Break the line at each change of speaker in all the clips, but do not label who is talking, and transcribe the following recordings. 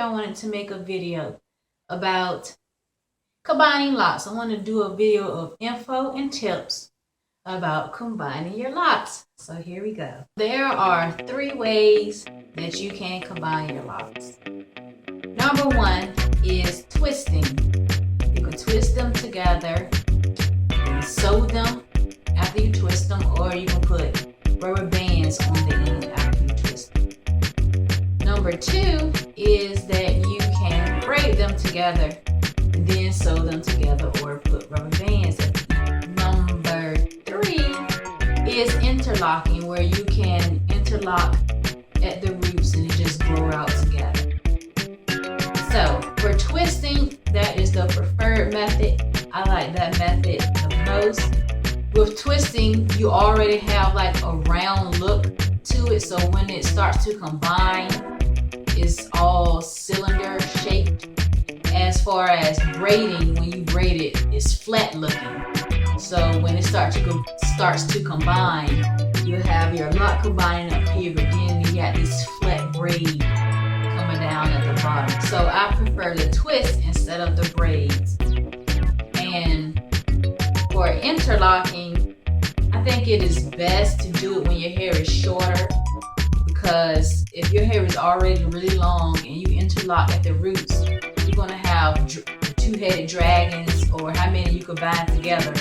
I wanted to make a video about combining locks. I want to do a video of info and tips about combining your locks. So here we go. There are 3 ways that you can combine your locks. Number 1 is twisting. You can twist them together and sew them after you twist them, or you can put rubber bands on the end after you twist them. Number 2 is that you can braid them together and then sew them together, or put rubber bands at the end. Number 3 is interlocking, where you can interlock at the roots and just grow out together. So for twisting, that is the preferred method. I like that method the most. With twisting, you already have like a round look to it, so when it starts to combine, it's all cylinder shaped. As far as braiding, when you braid it, it's flat looking. So when it starts to combine, you have your lock combining up here, but then you got this flat braid coming down at the bottom. So I prefer the twist instead of the braids. And for interlocking, I think it is best to do it when your hair is shorter, because if your hair is already really long and you interlock at the roots, you're going to have 2-headed dragons, or how many you combine together,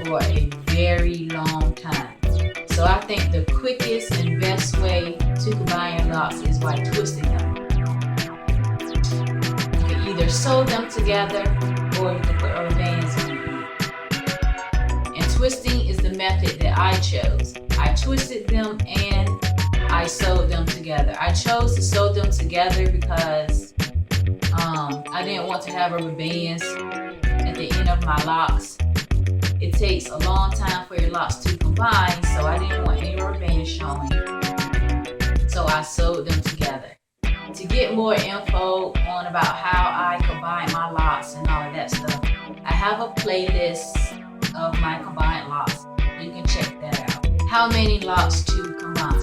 for a very long time. So I think the quickest and best way to combine your locks is by twisting them. You can either sew them together, or you can put rubber bands on them. And twisting is the method that I chose. I twisted them and I sewed them together. I chose to sew them together because I didn't want to have rubber bands at the end of my locks. It takes a long time for your locks to combine, so I didn't want any rubber bands showing. So I sewed them together. To get more info on about how I combine my locks and all of that stuff, I have a playlist of my combined locks. You can check that out. How many locks to combine?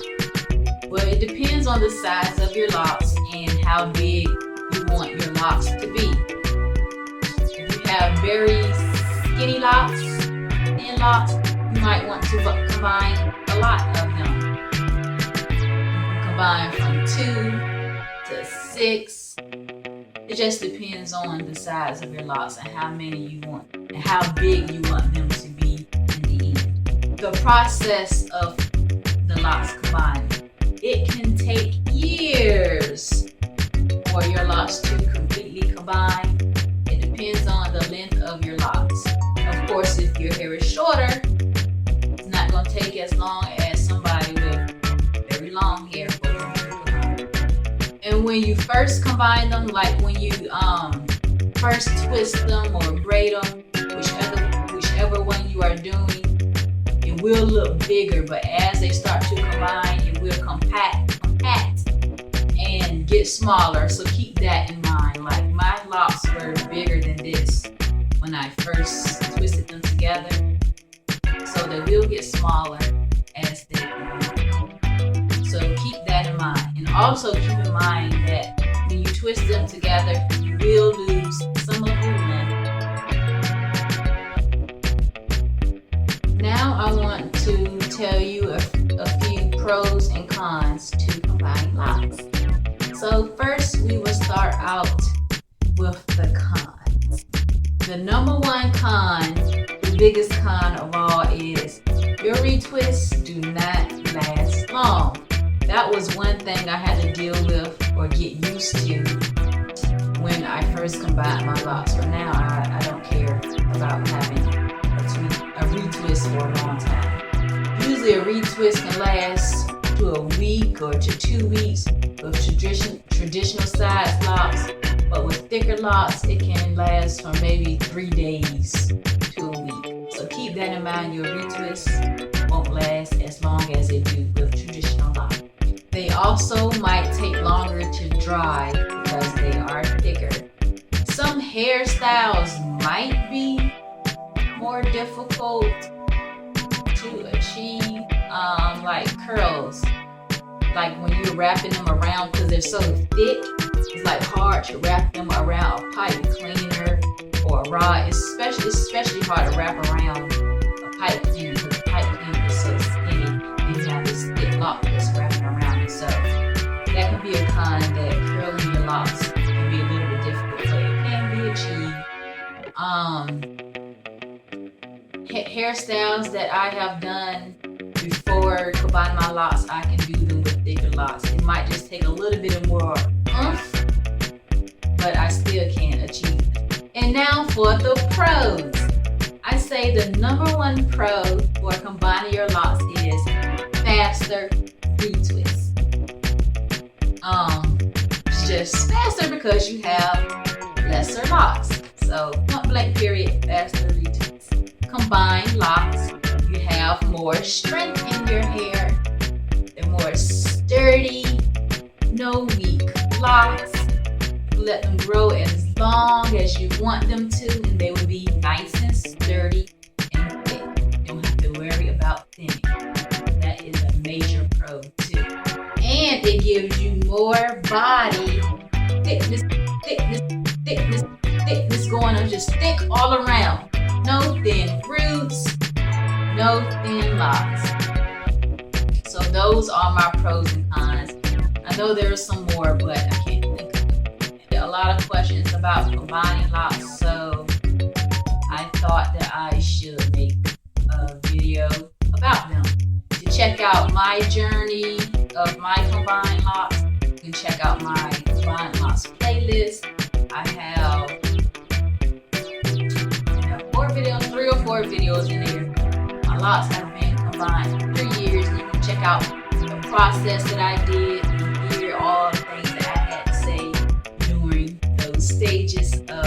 Well, it depends on the size of your locks and how big you want your locks to be. If you have very skinny locks, thin locks, you might want to combine a lot of them. You can combine from 2 to 6. It just depends on the size of your locks and how many you want and how big you want them to be in the end. The process of the locks combining, it can take years for your locks to completely combine. It depends on the length of your locks. Of course, if your hair is shorter, it's not going to take as long as somebody with very long hair for them to combine. And when you first combine them, like when you first twist them or braid them, whichever one you are doing, it will look bigger, but as they start to combine, it will compact and get smaller. So keep that in mind. Like my locks were bigger than this when I first twisted them together, so they will get smaller as they combine. So keep that in mind, and also keep in mind that when you twist them together, you will lose some of the length. Now I want to tell you a few pros and cons to combining locks. So first, we will start out with the cons. The number 1 con, the biggest con of all, is your retwists do not last long. That was one thing I had to deal with or get used to when I first combined my locks. For now, I don't care about having a retwist for a long time. Usually a retwist can last to a week or to 2 weeks with traditional size locks, but with thicker locks, it can last for maybe 3 days to a week. So keep that in mind. Your retwists won't last as long as they do with traditional locks. They also might take longer to dry because they are thicker. Some hairstyles might be more difficult to achieve, like curls. Like when you're wrapping them around, because they're so thick, it's like like hard to wrap them around a pipe cleaner or a rod. It's especially hard to wrap around a pipe cleaner because the pipe cleaner is so skinny and you have this thick lock that's wrapping around it. So that could be a con, that curling your locks can be a little bit difficult, but it can be achieved. Hairstyles that I have done before combining my locks, I can do them with thicker locks. It might just take a little bit more oomph, but I still can achieve it. And now for the pros. I say the #1 pro for combining your locks is faster retwist. It's just faster because you have lesser locks. So point blank period, faster retwist. Combined locks, you have more strength in your hair. They're more sturdy, no weak locks. You let them grow as long as you want them to, and they will be nice and sturdy and thick. You don't have to worry about thinning. That is a major pro too. And it gives you more body thickness going on, just thick all around. No thin roots, no thin locks. So those are my pros and cons. I know there are some more, but I can't think of them. A lot of questions about combining locks, so I thought that I should make a video about them. To check out my journey of my combined locks, you can check out my combined locks playlist. I have 3 or 4 videos in there. My locks have been combined for years. You can check out the process that I did and hear all the things that I had to say during those stages of